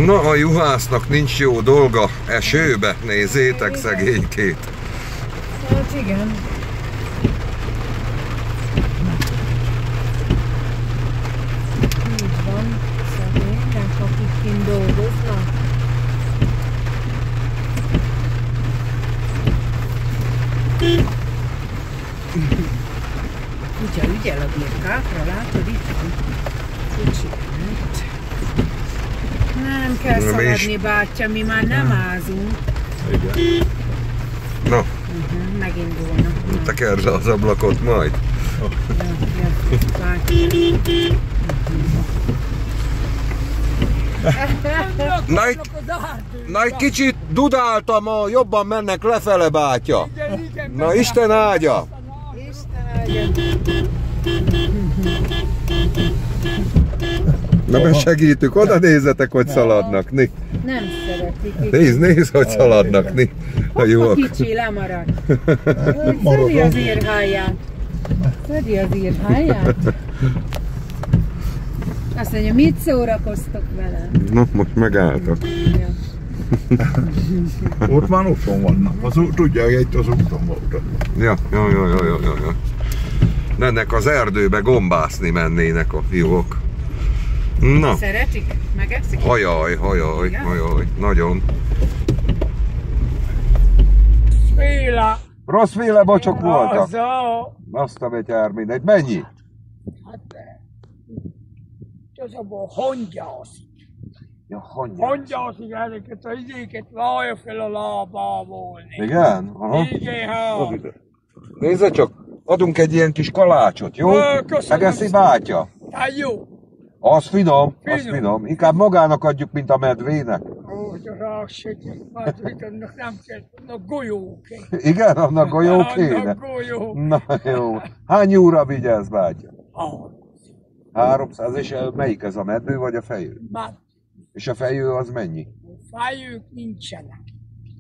Na, a juhásznak nincs jó dolga esőbe, nézzétek szegénykét. Hát igen. Így van, szegények, akik kint dolgoznak. Kutya ügyel a birkákra, látod itt van? Kicsit. Nem kell szaladni, bátyja, mi már nem ázunk. Igen. Na. Megindulnak. Tekerd le az ablakot majd. Na egy kicsit dudáltam, jobban mennek lefele, bátya. Na Isten áldja. Isten áldja. Na mert segítünk, oda nézzetek, hogy szaladnak. Nem szeretik. Nézd, hogy szaladnak. A juhok. Kicsi lemaradt. Szedi az írháját. Szedi az írháját. Azt mondja, mit szórakoztok vele? Na, most megálltak. Ja. Ott már otthon vannak. Tudják, itt az úton voltak. Ja. Mennek az erdőbe gombászni mennének a juhok. Na. Szeretik? Megeszik? Hajaj, nagyon. Féle. Rossz féle bocsok voltak. Az a betyár mindegy. Mennyi? Hát, igazából hongyászik. Ja, hongyászik ezeket az izéket, válja fel a lábából. Igen? Aha. Igen, hát. Nézze csak, adunk egy ilyen kis kalácsot, jó? Megeszi bátya? Hát jó. Az finom. Inkább magának adjuk, mint a medvének. Ó, rá segít, annak nem kell, annak golyó kell. Igen, annak golyó kéne? Annak golyó. Na jó. Hány óra vigyázz, bátya? 300, és melyik ez, a medvő vagy a fejő? Medvő. És a fejő az mennyi? A fejők nincsenek.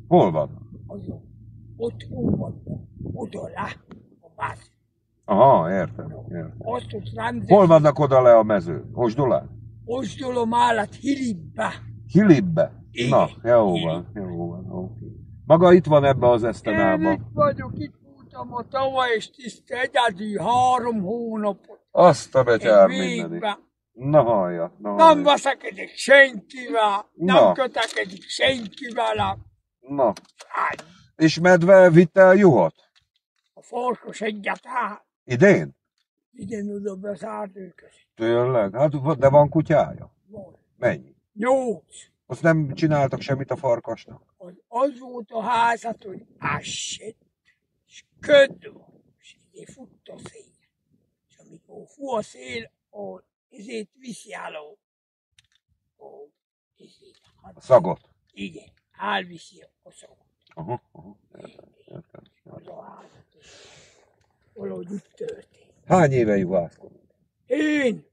Hol van? Azok. Ott vannak. Oda le a mező. Aha, értem. Azt ott rendez... Hol vannak oda le a mező? Osdolán? Osdolom állat Hilibbe. Hilibbe? Igen. Na, jó van, oké. Maga itt van ebbe az esztenában? Én itt vagyok, itt voltam a tavaly és tiszta egyedül 3 hónapot. Azt a betyár mindenit. Na hallja. Nem veszekedik senkivel, nem kötekedik senkivel. Na. És medve vitte el juhot? A farkas egyáltalán. Idén? Idén oda be az erdő között. Tényleg? Hát de van kutyája? Van. Mennyi? 8. Azt nem csináltak semmit a farkasnak? Az volt a házat, hogy esett, és köd van, és így futt a szél. És amikor fú a szél, ezért viszi el a szagot? Igen, elviszi a szagot. Aha. Értem. Az a házat, és valahogy úgy történt. Hány éve juhászkodik? Én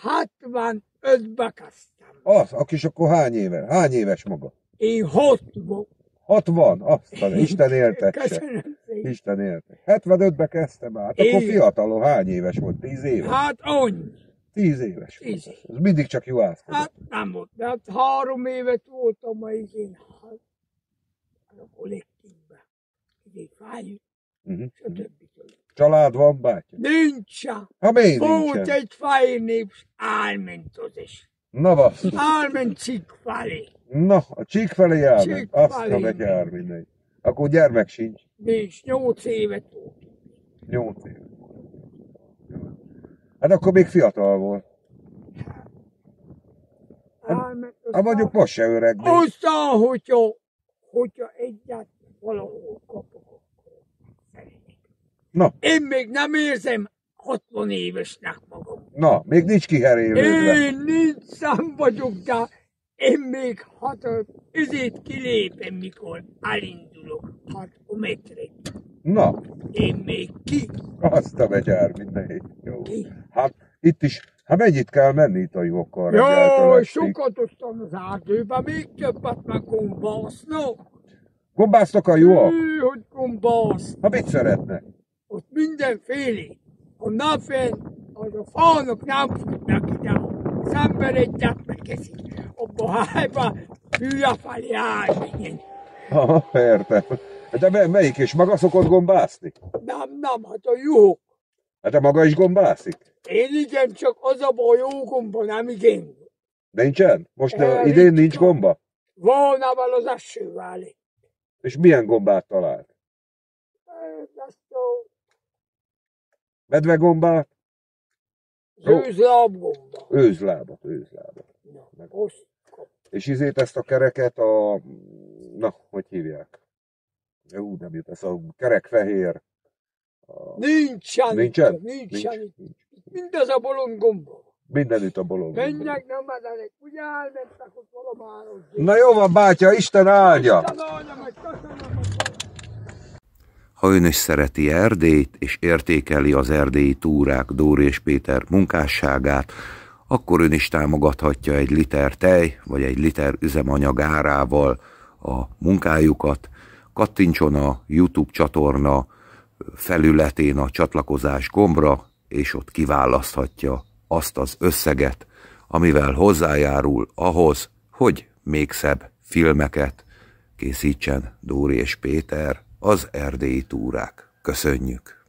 75-be kezdtem. Az, akis akkor hány éve? Hány éves maga? Én 60. 60? Aztán Isten éltesse. Isten éltesse. 75-be kezdtem át. Akkor fiatalon hány éves volt? 10 éves? Hát annyi. 10 éves volt. 10 éves. Ez mindig csak juhászkodott. Hát nem volt, de hát 3 évet voltam a izén. A kollektívben. Egy fájű. És a többitől. Család van, bátya? Nincsen. Ha miért nincsen? Volt egy fehér nép, elment az is. Na basszus. Elment Csík felé. Na, a Csík felé elment. Azt a betyár mindegy. Akkor gyermek sincs. Nincs, 8 évet volt. 8 évet. Hát akkor még fiatal volt. Hát mondjuk most se öreg. Aztán, hogyha egyáltalán valahol kapok, akkor szeretnék. Na. Én még nem érzem 60 évesnek magam. Na, még nincs kiherélődve. Én nincs vagyok, de én még ezért kilépem, mikor elindulok 6 metrét. Na. Én még ki. Azt a betyár mindenki. Jó. Hát itt is, hát mennyit kell menni itt a juhokkal reggeltől? Jaj, sokat osztam az erdőben, még többet meg gombásznak. Gombásznak a juhok? Hogy gombász. Ha mit szeretnek? Ott mindenféle. A napfény, az a fának nem futnak ide. szemben egyet megkeszik. Abba hájba visszafelé ásni. Aha, értem. De melyik is? Maga szokott gombászni? Nem, hát a jó. Hát de maga is gombászik? Én igen, csak az a baj, jó gomba, nem igen. Nincsen? Most idén nincs gomba? Van, ával az esővel. És milyen gombát talált? Ezt a Medvegombát? őzlábgomba. Őzlábat. Na, És ezt a kereket na, hogy hívják? Nem jut, ez a kerekfehér. Nincsen. Nincs. Mindez a bolond gomba. Mindenütt a bolond. Menjek, nem medenek. Ugye elmentek ott valamáról. Na jó van, bátya, Isten áldja! Ha ön is szereti Erdélyt, és értékeli az erdélyi túrák Dóri és Péter munkásságát, akkor ön is támogathatja egy liter tej, vagy egy liter üzemanyag árával a munkájukat. Kattintson a YouTube csatorna felületén a csatlakozás gombra, és ott kiválaszthatja azt az összeget, amivel hozzájárul ahhoz, hogy még szebb filmeket készítsen Dóri és Péter, az erdélyi túrák. Köszönjük!